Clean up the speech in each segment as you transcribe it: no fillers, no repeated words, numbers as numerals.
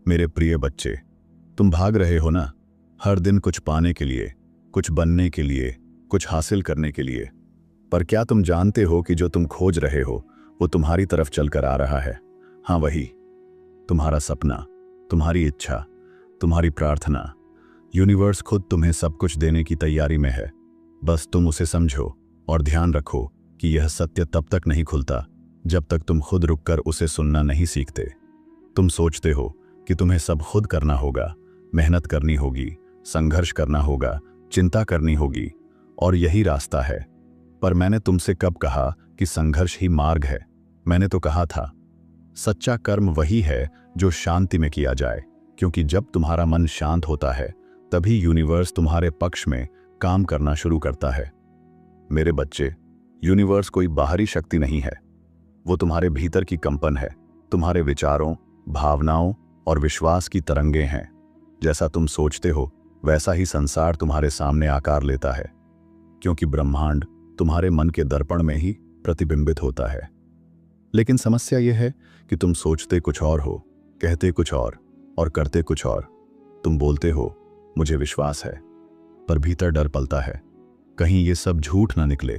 मेरे प्रिय बच्चे, तुम भाग रहे हो ना, हर दिन कुछ पाने के लिए, कुछ बनने के लिए, कुछ हासिल करने के लिए। पर क्या तुम जानते हो कि जो तुम खोज रहे हो वो तुम्हारी तरफ चलकर आ रहा है? हाँ, वही तुम्हारा सपना, तुम्हारी इच्छा, तुम्हारी प्रार्थना। यूनिवर्स खुद तुम्हें सब कुछ देने की तैयारी में है। बस तुम उसे समझो और ध्यान रखो कि यह सत्य तब तक नहीं खुलता जब तक तुम खुद रुककर उसे सुनना नहीं सीखते। तुम सोचते हो कि तुम्हें सब खुद करना होगा, मेहनत करनी होगी, संघर्ष करना होगा, चिंता करनी होगी, और यही रास्ता है। पर मैंने तुमसे कब कहा कि संघर्ष ही मार्ग है? मैंने तो कहा था सच्चा कर्म वही है जो शांति में किया जाए, क्योंकि जब तुम्हारा मन शांत होता है तभी यूनिवर्स तुम्हारे पक्ष में काम करना शुरू करता है। मेरे बच्चे, यूनिवर्स कोई बाहरी शक्ति नहीं है, वो तुम्हारे भीतर की कंपन है, तुम्हारे विचारों, भावनाओं और विश्वास की तरंगें हैं। जैसा तुम सोचते हो वैसा ही संसार तुम्हारे सामने आकार लेता है, क्योंकि ब्रह्मांड तुम्हारे मन के दर्पण में ही प्रतिबिंबित होता है। लेकिन समस्या यह है कि तुम सोचते कुछ और हो, कहते कुछ और करते कुछ और। तुम बोलते हो मुझे विश्वास है, पर भीतर डर पलता है कहीं ये सब झूठ ना निकले।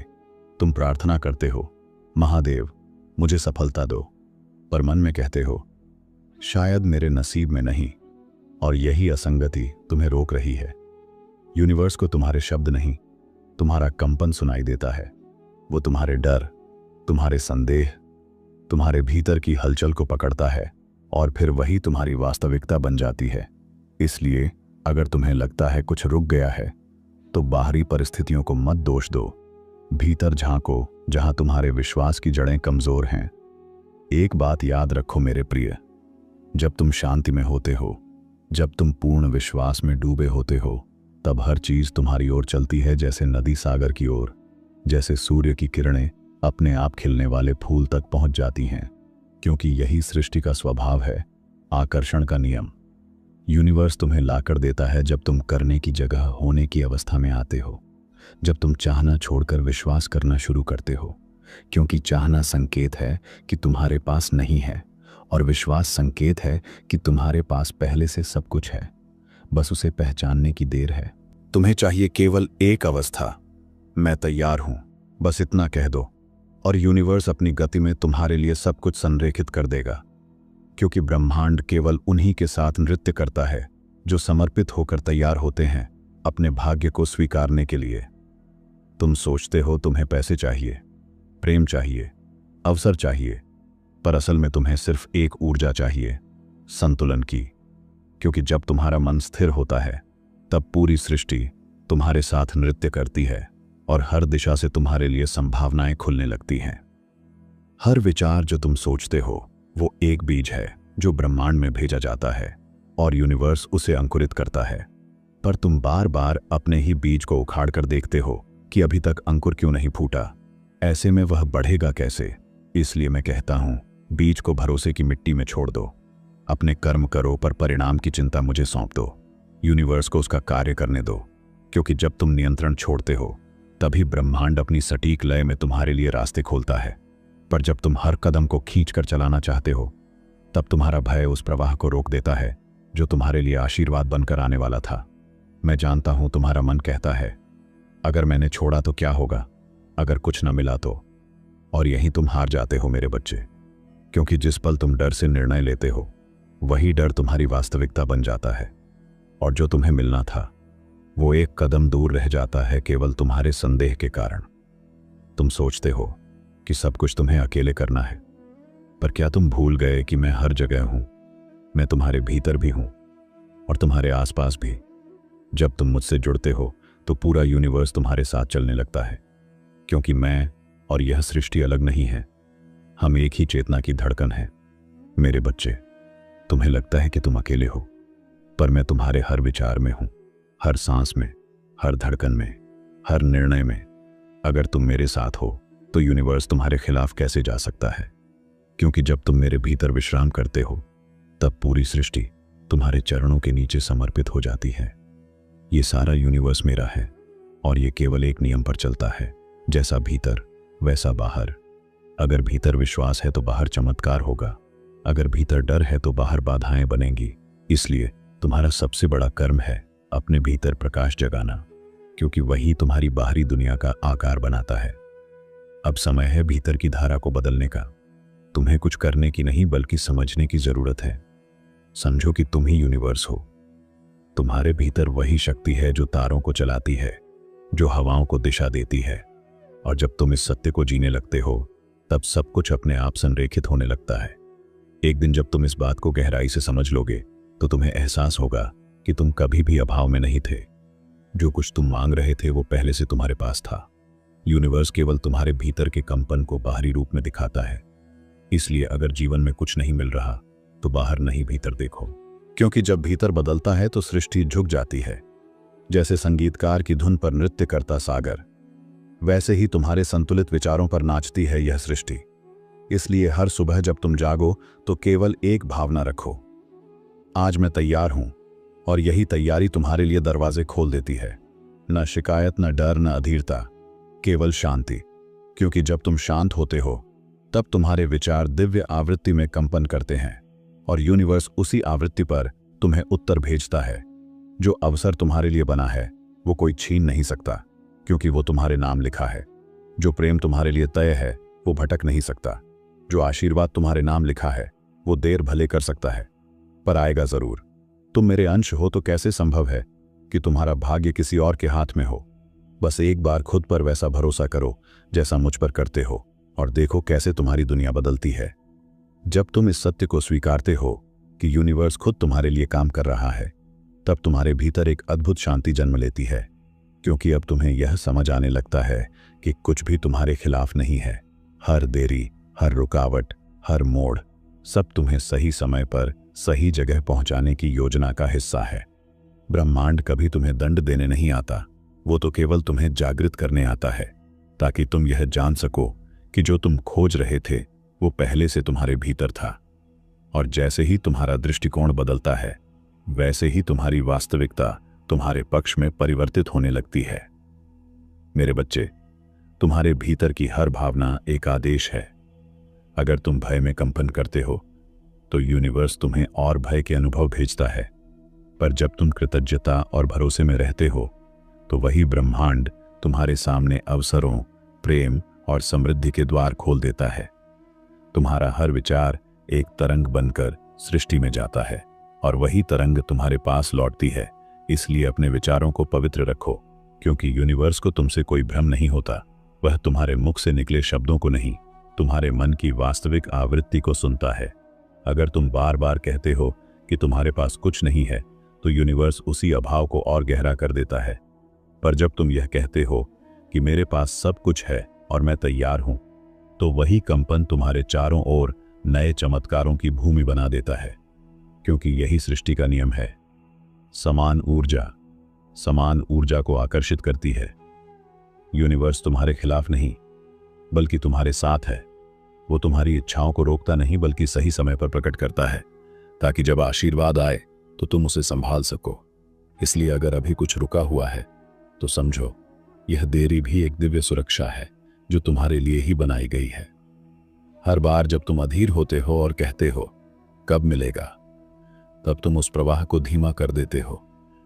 तुम प्रार्थना करते हो महादेव मुझे सफलता दो, पर मन में कहते हो शायद मेरे नसीब में नहीं, और यही असंगति तुम्हें रोक रही है। यूनिवर्स को तुम्हारे शब्द नहीं, तुम्हारा कंपन सुनाई देता है। वो तुम्हारे डर, तुम्हारे संदेह, तुम्हारे भीतर की हलचल को पकड़ता है और फिर वही तुम्हारी वास्तविकता बन जाती है। इसलिए अगर तुम्हें लगता है कुछ रुक गया है तो बाहरी परिस्थितियों को मत दोष दो, भीतर झांको जहां तुम्हारे विश्वास की जड़ें कमजोर हैं। एक बात याद रखो मेरे प्रिय, जब तुम शांति में होते हो, जब तुम पूर्ण विश्वास में डूबे होते हो, तब हर चीज तुम्हारी ओर चलती है, जैसे नदी सागर की ओर, जैसे सूर्य की किरणें अपने आप खिलने वाले फूल तक पहुंच जाती हैं, क्योंकि यही सृष्टि का स्वभाव है, आकर्षण का नियम। यूनिवर्स तुम्हें लाकर देता है जब तुम करने की जगह होने की अवस्था में आते हो, जब तुम चाहना छोड़कर विश्वास करना शुरू करते हो, क्योंकि चाहना संकेत है कि तुम्हारे पास नहीं है, और विश्वास संकेत है कि तुम्हारे पास पहले से सब कुछ है, बस उसे पहचानने की देर है। तुम्हें चाहिए केवल एक अवस्था, मैं तैयार हूं, बस इतना कह दो, और यूनिवर्स अपनी गति में तुम्हारे लिए सब कुछ संरेखित कर देगा, क्योंकि ब्रह्मांड केवल उन्हीं के साथ नृत्य करता है जो समर्पित होकर तैयार होते हैं अपने भाग्य को स्वीकारने के लिए। तुम सोचते हो तुम्हें पैसे चाहिए, प्रेम चाहिए, अवसर चाहिए, पर असल में तुम्हें सिर्फ एक ऊर्जा चाहिए, संतुलन की। क्योंकि जब तुम्हारा मन स्थिर होता है तब पूरी सृष्टि तुम्हारे साथ नृत्य करती है और हर दिशा से तुम्हारे लिए संभावनाएं खुलने लगती हैं। हर विचार जो तुम सोचते हो वो एक बीज है जो ब्रह्मांड में भेजा जाता है और यूनिवर्स उसे अंकुरित करता है, पर तुम बार बार अपने ही बीज को उखाड़ कर देखते हो कि अभी तक अंकुर क्यों नहीं फूटा। ऐसे में वह बढ़ेगा कैसे? इसलिए मैं कहता हूं, बीज को भरोसे की मिट्टी में छोड़ दो, अपने कर्म करो, पर परिणाम की चिंता मुझे सौंप दो। यूनिवर्स को उसका कार्य करने दो, क्योंकि जब तुम नियंत्रण छोड़ते हो तभी ब्रह्मांड अपनी सटीक लय में तुम्हारे लिए रास्ते खोलता है। पर जब तुम हर कदम को खींच कर चलाना चाहते हो तब तुम्हारा भय उस प्रवाह को रोक देता है जो तुम्हारे लिए आशीर्वाद बनकर आने वाला था। मैं जानता हूं तुम्हारा मन कहता है अगर मैंने छोड़ा तो क्या होगा, अगर कुछ न मिला तो। और यहीं तुम हार जाते हो मेरे बच्चे, क्योंकि जिस पल तुम डर से निर्णय लेते हो वही डर तुम्हारी वास्तविकता बन जाता है, और जो तुम्हें मिलना था वो एक कदम दूर रह जाता है केवल तुम्हारे संदेह के कारण। तुम सोचते हो कि सब कुछ तुम्हें अकेले करना है, पर क्या तुम भूल गए कि मैं हर जगह हूं? मैं तुम्हारे भीतर भी हूं और तुम्हारे आसपास भी। जब तुम मुझसे जुड़ते हो तो पूरा यूनिवर्स तुम्हारे साथ चलने लगता है, क्योंकि मैं और यह सृष्टि अलग नहीं है, हम एक ही चेतना की धड़कन है। मेरे बच्चे, तुम्हें लगता है कि तुम अकेले हो, पर मैं तुम्हारे हर विचार में हूं, हर सांस में, हर धड़कन में, हर निर्णय में। अगर तुम मेरे साथ हो तो यूनिवर्स तुम्हारे खिलाफ कैसे जा सकता है? क्योंकि जब तुम मेरे भीतर विश्राम करते हो तब पूरी सृष्टि तुम्हारे चरणों के नीचे समर्पित हो जाती है। ये सारा यूनिवर्स मेरा है और ये केवल एक नियम पर चलता है, जैसा भीतर वैसा बाहर। अगर भीतर विश्वास है तो बाहर चमत्कार होगा, अगर भीतर डर है तो बाहर बाधाएं बनेंगी। इसलिए तुम्हारा सबसे बड़ा कर्म है अपने भीतर प्रकाश जगाना, क्योंकि वही तुम्हारी बाहरी दुनिया का आकार बनाता है। अब समय है भीतर की धारा को बदलने का। तुम्हें कुछ करने की नहीं बल्कि समझने की जरूरत है। समझो कि तुम ही यूनिवर्स हो। तुम्हारे भीतर वही शक्ति है जो तारों को चलाती है, जो हवाओं को दिशा देती है। और जब तुम इस सत्य को जीने लगते हो तब सब कुछ अपने आप संरेखित होने लगता है। एक दिन जब तुम इस बात को गहराई से समझ लोगे तो तुम्हें एहसास होगा कि तुम कभी भी अभाव में नहीं थे। जो कुछ तुम मांग रहे थे वो पहले से तुम्हारे पास था। यूनिवर्स केवल तुम्हारे भीतर के कंपन को बाहरी रूप में दिखाता है। इसलिए अगर जीवन में कुछ नहीं मिल रहा तो बाहर नहीं भीतर देखो, क्योंकि जब भीतर बदलता है तो सृष्टि झुक जाती है। जैसे संगीतकार की धुन पर नृत्य करता सागर, वैसे ही तुम्हारे संतुलित विचारों पर नाचती है यह सृष्टि। इसलिए हर सुबह जब तुम जागो तो केवल एक भावना रखो, आज मैं तैयार हूं। और यही तैयारी तुम्हारे लिए दरवाजे खोल देती है। न शिकायत, न डर, न अधीरता, केवल शांति। क्योंकि जब तुम शांत होते हो तब तुम्हारे विचार दिव्य आवृत्ति में कंपन करते हैं और यूनिवर्स उसी आवृत्ति पर तुम्हें उत्तर भेजता है। जो अवसर तुम्हारे लिए बना है वो कोई छीन नहीं सकता, क्योंकि वो तुम्हारे नाम लिखा है। जो प्रेम तुम्हारे लिए तय है वो भटक नहीं सकता। जो आशीर्वाद तुम्हारे नाम लिखा है वो देर भले कर सकता है पर आएगा जरूर। तुम मेरे अंश हो तो कैसे संभव है कि तुम्हारा भाग्य किसी और के हाथ में हो। बस एक बार खुद पर वैसा भरोसा करो जैसा मुझ पर करते हो और देखो कैसे तुम्हारी दुनिया बदलती है। जब तुम इस सत्य को स्वीकारते हो कि यूनिवर्स खुद तुम्हारे लिए काम कर रहा है, तब तुम्हारे भीतर एक अद्भुत शांति जन्म लेती है। क्योंकि अब तुम्हें यह समझ आने लगता है कि कुछ भी तुम्हारे खिलाफ नहीं है। हर देरी, हर रुकावट, हर मोड़, सब तुम्हें सही समय पर सही जगह पहुंचाने की योजना का हिस्सा है। ब्रह्मांड कभी तुम्हें दंड देने नहीं आता, वो तो केवल तुम्हें जागृत करने आता है, ताकि तुम यह जान सको कि जो तुम खोज रहे थे वो पहले से तुम्हारे भीतर था। और जैसे ही तुम्हारा दृष्टिकोण बदलता है वैसे ही तुम्हारी वास्तविकता तुम्हारे पक्ष में परिवर्तित होने लगती है। मेरे बच्चे, तुम्हारे भीतर की हर भावना एक आदेश है। अगर तुम भय में कंपन करते हो तो यूनिवर्स तुम्हें और भय के अनुभव भेजता है, पर जब तुम कृतज्ञता और भरोसे में रहते हो तो वही ब्रह्मांड तुम्हारे सामने अवसरों, प्रेम और समृद्धि के द्वार खोल देता है। तुम्हारा हर विचार एक तरंग बनकर सृष्टि में जाता है और वही तरंग तुम्हारे पास लौटती है। इसलिए अपने विचारों को पवित्र रखो, क्योंकि यूनिवर्स को तुमसे कोई भ्रम नहीं होता। वह तुम्हारे मुख से निकले शब्दों को नहीं, तुम्हारे मन की वास्तविक आवृत्ति को सुनता है। अगर तुम बार बार कहते हो कि तुम्हारे पास कुछ नहीं है तो यूनिवर्स उसी अभाव को और गहरा कर देता है। पर जब तुम यह कहते हो कि मेरे पास सब कुछ है और मैं तैयार हूं, तो वही कंपन तुम्हारे चारों ओर नए चमत्कारों की भूमि बना देता है। क्योंकि यही सृष्टि का नियम है। समान ऊर्जा को आकर्षित करती है। यूनिवर्स तुम्हारे खिलाफ नहीं बल्कि तुम्हारे साथ है। वो तुम्हारी इच्छाओं को रोकता नहीं बल्कि सही समय पर प्रकट करता है, ताकि जब आशीर्वाद आए तो तुम उसे संभाल सको। इसलिए अगर अभी कुछ रुका हुआ है तो समझो यह देरी भी एक दिव्य सुरक्षा है जो तुम्हारे लिए ही बनाई गई है। हर बार जब तुम अधीर होते हो और कहते हो कब मिलेगा, तब तुम उस प्रवाह को धीमा कर देते हो।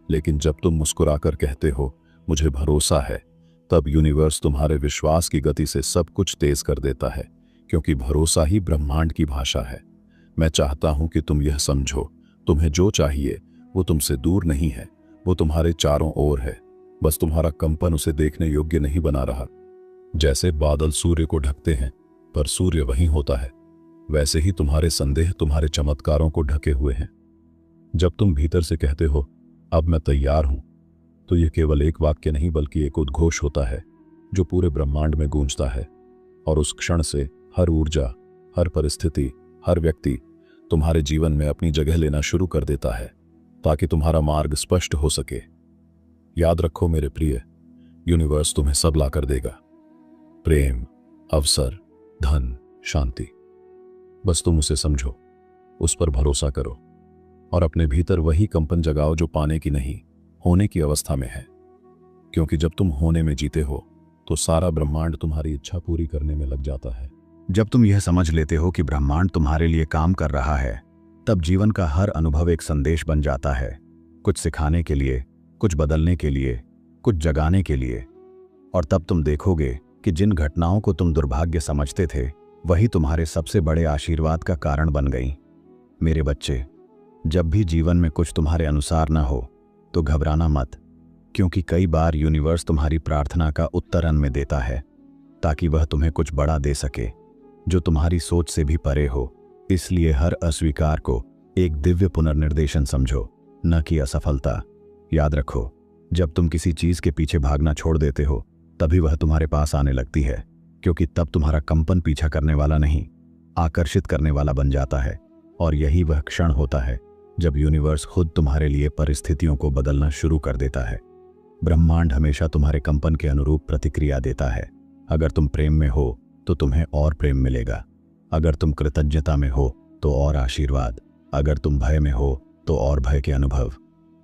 लेकिन जब तुम मुस्कुराकर कहते हो मुझे भरोसा है, तब यूनिवर्स तुम्हारे विश्वास की गति से सब कुछ तेज कर देता है, क्योंकि भरोसा ही ब्रह्मांड की भाषा है। मैं चाहता हूं कि तुम यह समझो, तुम्हें जो चाहिए वो तुमसे दूर नहीं है, वो तुम्हारे चारों ओर है। बस तुम्हारा कंपन उसे देखने योग्य नहीं बना रहा। जैसे बादल सूर्य को ढकते हैं पर सूर्य वहीं होता है, वैसे ही तुम्हारे संदेह तुम्हारे चमत्कारों को ढके हुए हैं। जब तुम भीतर से कहते हो अब मैं तैयार हूं, तो यह केवल एक वाक्य नहीं बल्कि एक उद्घोष होता है जो पूरे ब्रह्मांड में गूंजता है। और उस क्षण से हर ऊर्जा, हर परिस्थिति, हर व्यक्ति तुम्हारे जीवन में अपनी जगह लेना शुरू कर देता है, ताकि तुम्हारा मार्ग स्पष्ट हो सके। याद रखो मेरे प्रिय, यूनिवर्स तुम्हें सब ला कर देगा। प्रेम, अवसर, धन, शांति। बस तुम उसे समझो, उस पर भरोसा करो और अपने भीतर वही कंपन जगाओ जो पाने की नहीं, होने की अवस्था में है। क्योंकि जब तुम होने में जीते हो तो सारा ब्रह्मांड तुम्हारी इच्छा पूरी करने में लग जाता है। जब तुम यह समझ लेते हो कि ब्रह्मांड तुम्हारे लिए काम कर रहा है तब जीवन का हर अनुभव एक संदेश बन जाता है, कुछ सिखाने के लिए, कुछ बदलने के लिए, कुछ जगाने के लिए। और तब तुम देखोगे कि जिन घटनाओं को तुम दुर्भाग्य समझते थे वही तुम्हारे सबसे बड़े आशीर्वाद का कारण बन गई। मेरे बच्चे, जब भी जीवन में कुछ तुम्हारे अनुसार न हो तो घबराना मत, क्योंकि कई बार यूनिवर्स तुम्हारी प्रार्थना का उत्तर अन्न में देता है ताकि वह तुम्हें कुछ बड़ा दे सके जो तुम्हारी सोच से भी परे हो। इसलिए हर अस्वीकार को एक दिव्य पुनर्निर्देशन समझो, न कि असफलता। याद रखो, जब तुम किसी चीज के पीछे भागना छोड़ देते हो तभी वह तुम्हारे पास आने लगती है, क्योंकि तब तुम्हारा कंपन पीछा करने वाला नहीं, आकर्षित करने वाला बन जाता है। और यही वह क्षण होता है जब यूनिवर्स खुद तुम्हारे लिए परिस्थितियों को बदलना शुरू कर देता है। ब्रह्मांड हमेशा तुम्हारे कंपन के अनुरूप प्रतिक्रिया देता है। अगर तुम प्रेम में हो तो तुम्हें और प्रेम मिलेगा, अगर तुम कृतज्ञता में हो तो और आशीर्वाद, अगर तुम भय में हो तो और भय के अनुभव।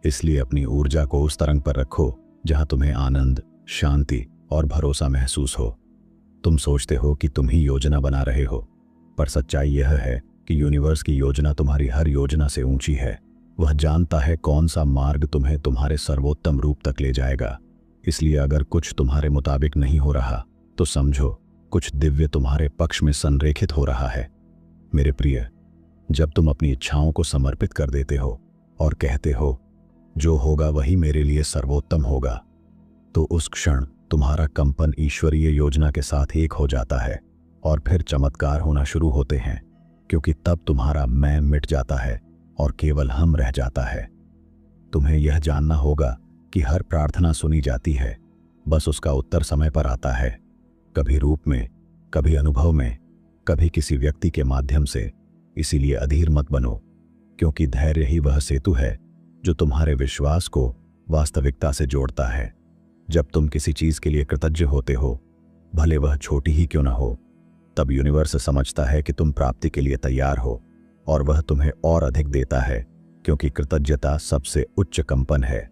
इसलिए अपनी ऊर्जा को उस तरंग पर रखो जहां तुम्हें आनंद, शांति और भरोसा महसूस हो। तुम सोचते हो कि तुम ही योजना बना रहे हो, पर सच्चाई यह है कि यूनिवर्स की योजना तुम्हारी हर योजना से ऊंची है। वह जानता है कौन सा मार्ग तुम्हें तुम्हारे सर्वोत्तम रूप तक ले जाएगा। इसलिए अगर कुछ तुम्हारे मुताबिक नहीं हो रहा तो समझो कुछ दिव्य तुम्हारे पक्ष में संरेखित हो रहा है। मेरे प्रिय, जब तुम अपनी इच्छाओं को समर्पित कर देते हो और कहते हो जो होगा वही मेरे लिए सर्वोत्तम होगा, तो उस क्षण तुम्हारा कंपन ईश्वरीय योजना के साथ एक हो जाता है और फिर चमत्कार होना शुरू होते हैं, क्योंकि तब तुम्हारा मैं मिट जाता है और केवल हम रह जाता है। तुम्हें यह जानना होगा कि हर प्रार्थना सुनी जाती है, बस उसका उत्तर समय पर आता है, कभी रूप में, कभी अनुभव में, कभी किसी व्यक्ति के माध्यम से। इसीलिए अधीर मत बनो, क्योंकि धैर्य ही वह सेतु है जो तुम्हारे विश्वास को वास्तविकता से जोड़ता है। जब तुम किसी चीज के लिए कृतज्ञ होते हो, भले वह छोटी ही क्यों न हो, तब यूनिवर्स समझता है कि तुम प्राप्ति के लिए तैयार हो और वह तुम्हें और अधिक देता है, क्योंकि कृतज्ञता सबसे उच्च कंपन है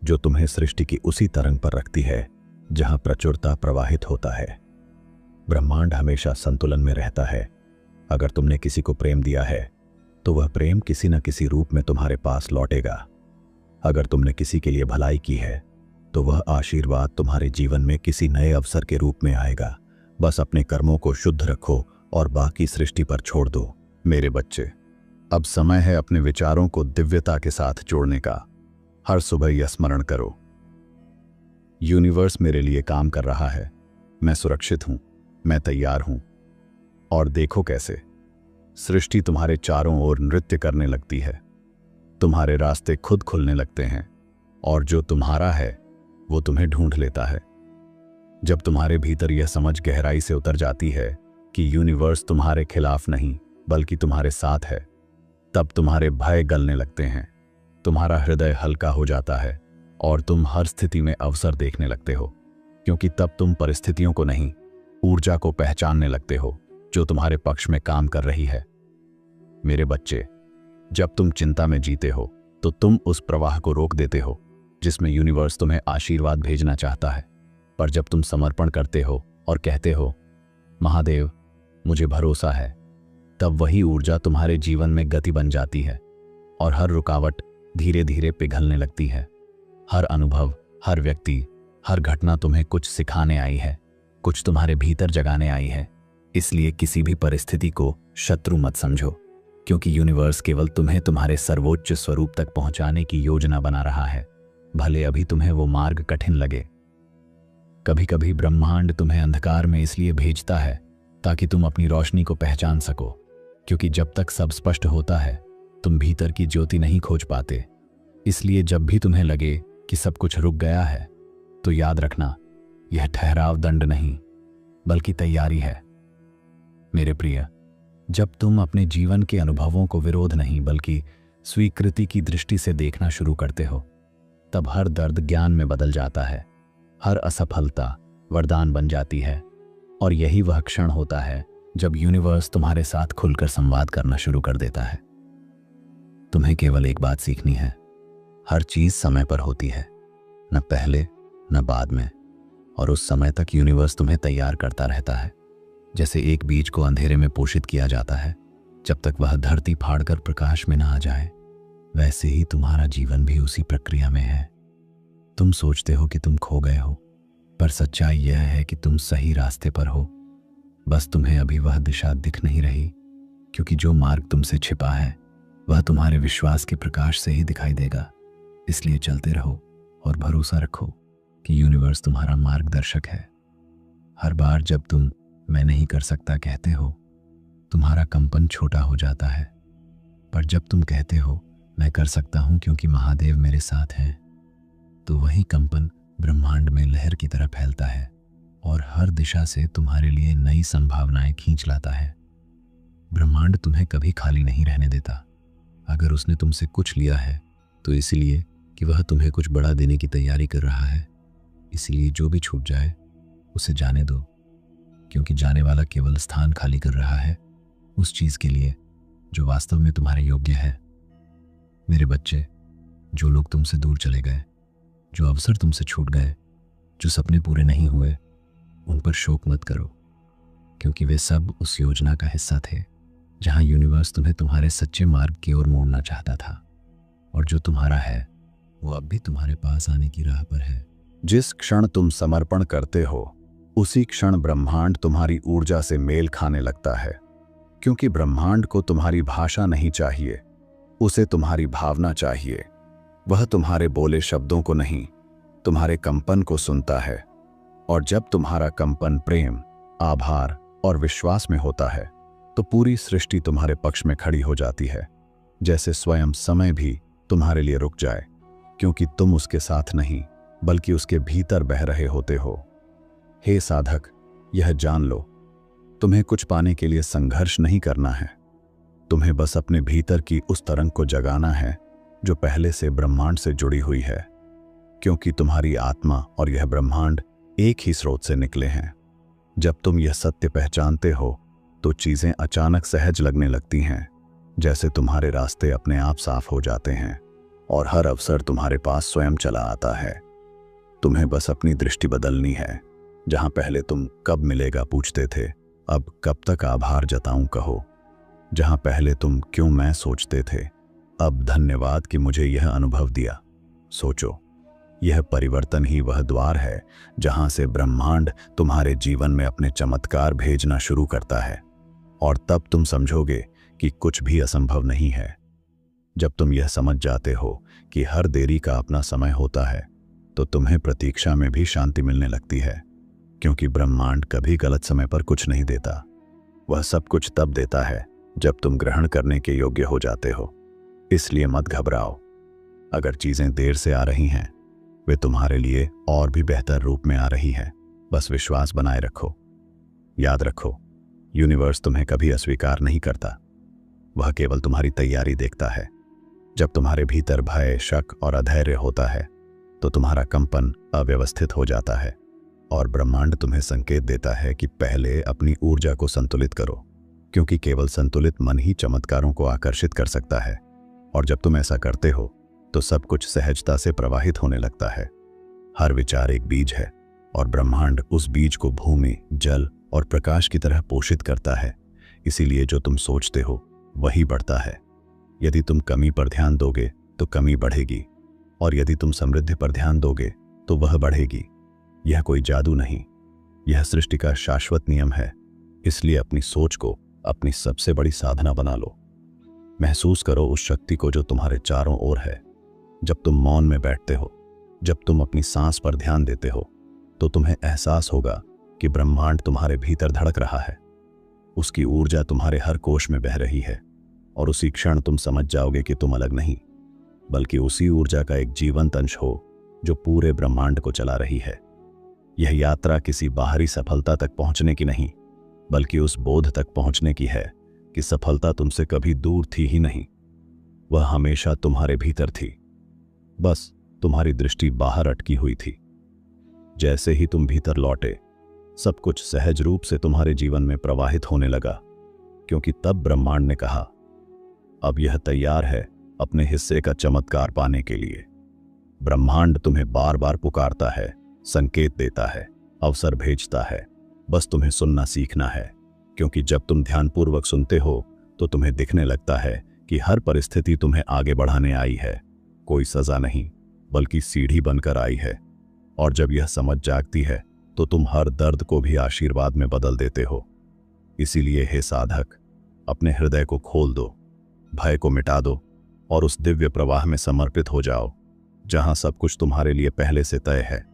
जो तुम्हें सृष्टि की उसी तरंग पर रखती है जहां प्रचुरता प्रवाहित होता है। ब्रह्मांड हमेशा संतुलन में रहता है। अगर तुमने किसी को प्रेम दिया है तो वह प्रेम किसी न किसी रूप में तुम्हारे पास लौटेगा। अगर तुमने किसी के लिए भलाई की है तो वह आशीर्वाद तुम्हारे जीवन में किसी नए अवसर के रूप में आएगा। बस अपने कर्मों को शुद्ध रखो और बाकी सृष्टि पर छोड़ दो। मेरे बच्चे, अब समय है अपने विचारों को दिव्यता के साथ जोड़ने का। हर सुबह यह स्मरण करो, यूनिवर्स मेरे लिए काम कर रहा है, मैं सुरक्षित हूं, मैं तैयार हूं। और देखो कैसे सृष्टि तुम्हारे चारों ओर नृत्य करने लगती है। तुम्हारे रास्ते खुद खुलने लगते हैं और जो तुम्हारा है वो तुम्हें ढूंढ लेता है। जब तुम्हारे भीतर यह समझ गहराई से उतर जाती है कि यूनिवर्स तुम्हारे खिलाफ नहीं बल्कि तुम्हारे साथ है, तब तुम्हारे भय गलने लगते हैं, तुम्हारा हृदय हल्का हो जाता है और तुम हर स्थिति में अवसर देखने लगते हो, क्योंकि तब तुम परिस्थितियों को नहीं, ऊर्जा को पहचानने लगते हो जो तुम्हारे पक्ष में काम कर रही है। मेरे बच्चे, जब तुम चिंता में जीते हो तो तुम उस प्रवाह को रोक देते हो जिसमें यूनिवर्स तुम्हें आशीर्वाद भेजना चाहता है। पर जब तुम समर्पण करते हो और कहते हो महादेव मुझे भरोसा है, तब वही ऊर्जा तुम्हारे जीवन में गति बन जाती है और हर रुकावट धीरे धीरे पिघलने लगती है। हर अनुभव, हर व्यक्ति, हर घटना तुम्हें कुछ सिखाने आई है, कुछ तुम्हारे भीतर जगाने आई है। इसलिए किसी भी परिस्थिति को शत्रु मत समझो, क्योंकि यूनिवर्स केवल तुम्हें तुम्हारे सर्वोच्च स्वरूप तक पहुंचाने की योजना बना रहा है, भले अभी तुम्हें वो मार्ग कठिन लगे। कभी कभी ब्रह्मांड तुम्हें अंधकार में इसलिए भेजता है ताकि तुम अपनी रोशनी को पहचान सको, क्योंकि जब तक सब स्पष्ट होता है तुम भीतर की ज्योति नहीं खोज पाते। इसलिए जब भी तुम्हें लगे कि सब कुछ रुक गया है तो याद रखना, यह ठहराव दंड नहीं बल्कि तैयारी है। मेरे प्रिय, जब तुम अपने जीवन के अनुभवों को विरोध नहीं बल्कि स्वीकृति की दृष्टि से देखना शुरू करते हो, तब हर दर्द ज्ञान में बदल जाता है, हर असफलता वरदान बन जाती है। और यही वह क्षण होता है जब यूनिवर्स तुम्हारे साथ खुलकर संवाद करना शुरू कर देता है। तुम्हें केवल एक बात सीखनी है, हर चीज समय पर होती है, न पहले न बाद में, और उस समय तक यूनिवर्स तुम्हें तैयार करता रहता है। जैसे एक बीज को अंधेरे में पोषित किया जाता है जब तक वह धरती फाड़कर प्रकाश में ना आ जाए। वैसे ही तुम्हारा जीवन भी उसी प्रक्रिया में है। तुम सोचते हो कि तुम खो गए हो, पर सच्चाई यह है कि तुम सही रास्ते पर हो। बस तुम्हें अभी वह दिशा दिख नहीं रही, क्योंकि जो मार्ग तुमसे छिपा है वह तुम्हारे विश्वास के प्रकाश से ही दिखाई देगा। इसलिए चलते रहो और भरोसा रखो कि यूनिवर्स तुम्हारा मार्गदर्शक है। हर बार जब तुम मैं नहीं कर सकता कहते हो, तुम्हारा कंपन छोटा हो जाता है। पर जब तुम कहते हो मैं कर सकता हूं क्योंकि महादेव मेरे साथ हैं, तो वही कंपन ब्रह्मांड में लहर की तरह फैलता है और हर दिशा से तुम्हारे लिए नई संभावनाएं खींच लाता है। ब्रह्मांड तुम्हें कभी खाली नहीं रहने देता। अगर उसने तुमसे कुछ लिया है तो इसलिए कि वह तुम्हें कुछ बड़ा देने की तैयारी कर रहा है। इसलिए जो भी छूट जाए उसे जाने दो, क्योंकि जाने वाला केवल स्थान खाली कर रहा है उस चीज के लिए जो वास्तव में तुम्हारे योग्य है। मेरे बच्चे, जो लोग तुमसे दूर चले गए, जो अवसर तुमसे छूट गए, जो सपने पूरे नहीं हुए, उन पर शोक मत करो, क्योंकि वे सब उस योजना का हिस्सा थे जहां यूनिवर्स तुम्हें तुम्हारे सच्चे मार्ग की ओर मोड़ना चाहता था। और जो तुम्हारा है वो अब भी तुम्हारे पास आने की राह पर है। जिस क्षण तुम समर्पण करते हो उसी क्षण ब्रह्मांड तुम्हारी ऊर्जा से मेल खाने लगता है, क्योंकि ब्रह्मांड को तुम्हारी भाषा नहीं चाहिए, उसे तुम्हारी भावना चाहिए। वह तुम्हारे बोले शब्दों को नहीं, तुम्हारे कंपन को सुनता है। और जब तुम्हारा कंपन प्रेम, आभार और विश्वास में होता है तो पूरी सृष्टि तुम्हारे पक्ष में खड़ी हो जाती है, जैसे स्वयं समय भी तुम्हारे लिए रुक जाए, क्योंकि तुम उसके साथ नहीं बल्कि उसके भीतर बह रहे होते हो। हे साधक, यह जान लो, तुम्हें कुछ पाने के लिए संघर्ष नहीं करना है। तुम्हें बस अपने भीतर की उस तरंग को जगाना है जो पहले से ब्रह्मांड से जुड़ी हुई है, क्योंकि तुम्हारी आत्मा और यह ब्रह्मांड एक ही स्रोत से निकले हैं। जब तुम यह सत्य पहचानते हो तो चीजें अचानक सहज लगने लगती हैं, जैसे तुम्हारे रास्ते अपने आप साफ हो जाते हैं और हर अवसर तुम्हारे पास स्वयं चला आता है। तुम्हें बस अपनी दृष्टि बदलनी है। जहां पहले तुम कब मिलेगा पूछते थे, अब कब तक आभार जताऊं कहो। जहां पहले तुम क्यों मैं सोचते थे, अब धन्यवाद कि मुझे यह अनुभव दिया सोचो। यह परिवर्तन ही वह द्वार है जहां से ब्रह्मांड तुम्हारे जीवन में अपने चमत्कार भेजना शुरू करता है, और तब तुम समझोगे कि कुछ भी असंभव नहीं है। जब तुम यह समझ जाते हो कि हर देरी का अपना समय होता है, तो तुम्हें प्रतीक्षा में भी शांति मिलने लगती है, क्योंकि ब्रह्मांड कभी गलत समय पर कुछ नहीं देता। वह सब कुछ तब देता है जब तुम ग्रहण करने के योग्य हो जाते हो। इसलिए मत घबराओ। अगर चीजें देर से आ रही हैं, वे तुम्हारे लिए और भी बेहतर रूप में आ रही हैं। बस विश्वास बनाए रखो। याद रखो, यूनिवर्स तुम्हें कभी अस्वीकार नहीं करता, वह केवल तुम्हारी तैयारी देखता है। जब तुम्हारे भीतर भय, शक और अधैर्य होता है तो तुम्हारा कंपन अव्यवस्थित हो जाता है और ब्रह्मांड तुम्हें संकेत देता है कि पहले अपनी ऊर्जा को संतुलित करो, क्योंकि केवल संतुलित मन ही चमत्कारों को आकर्षित कर सकता है। और जब तुम ऐसा करते हो तो सब कुछ सहजता से प्रवाहित होने लगता है। हर विचार एक बीज है और ब्रह्मांड उस बीज को भूमि, जल और प्रकाश की तरह पोषित करता है। इसीलिए जो तुम सोचते हो वही बढ़ता है। यदि तुम कमी पर ध्यान दोगे तो कमी बढ़ेगी, और यदि तुम समृद्धि पर ध्यान दोगे तो वह बढ़ेगी। यह कोई जादू नहीं, यह सृष्टि का शाश्वत नियम है। इसलिए अपनी सोच को अपनी सबसे बड़ी साधना बना लो। महसूस करो उस शक्ति को जो तुम्हारे चारों ओर है। जब तुम मौन में बैठते हो, जब तुम अपनी सांस पर ध्यान देते हो, तो तुम्हें एहसास होगा कि ब्रह्मांड तुम्हारे भीतर धड़क रहा है। उसकी ऊर्जा तुम्हारे हर कोश में बह रही है, और उसी क्षण तुम समझ जाओगे कि तुम अलग नहीं, बल्कि उसी ऊर्जा का एक जीवंत अंश हो जो पूरे ब्रह्मांड को चला रही है। यह यात्रा किसी बाहरी सफलता तक पहुंचने की नहीं, बल्कि उस बोध तक पहुंचने की है कि सफलता तुमसे कभी दूर थी ही नहीं, वह हमेशा तुम्हारे भीतर थी। बस तुम्हारी दृष्टि बाहर अटकी हुई थी। जैसे ही तुम भीतर लौटे, सब कुछ सहज रूप से तुम्हारे जीवन में प्रवाहित होने लगा, क्योंकि तब ब्रह्मांड ने कहा, अब यह तैयार है अपने हिस्से का चमत्कार पाने के लिए। ब्रह्मांड तुम्हें बार बार पुकारता है, संकेत देता है, अवसर भेजता है। बस तुम्हें सुनना सीखना है, क्योंकि जब तुम ध्यानपूर्वक सुनते हो तो तुम्हें दिखने लगता है कि हर परिस्थिति तुम्हें आगे बढ़ाने आई है, कोई सजा नहीं बल्कि सीढ़ी बनकर आई है। और जब यह समझ जागती है तो तुम हर दर्द को भी आशीर्वाद में बदल देते हो। इसीलिए हे साधक, अपने हृदय को खोल दो, भय को मिटा दो और उस दिव्य प्रवाह में समर्पित हो जाओ जहां सब कुछ तुम्हारे लिए पहले से तय है,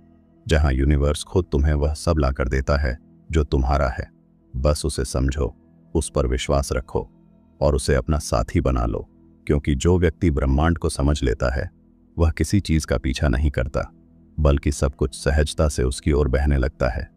जहां यूनिवर्स खुद तुम्हें वह सब ला कर देता है जो तुम्हारा है। बस उसे समझो, उस पर विश्वास रखो और उसे अपना साथी बना लो, क्योंकि जो व्यक्ति ब्रह्मांड को समझ लेता है वह किसी चीज का पीछा नहीं करता, बल्कि सब कुछ सहजता से उसकी ओर बहने लगता है।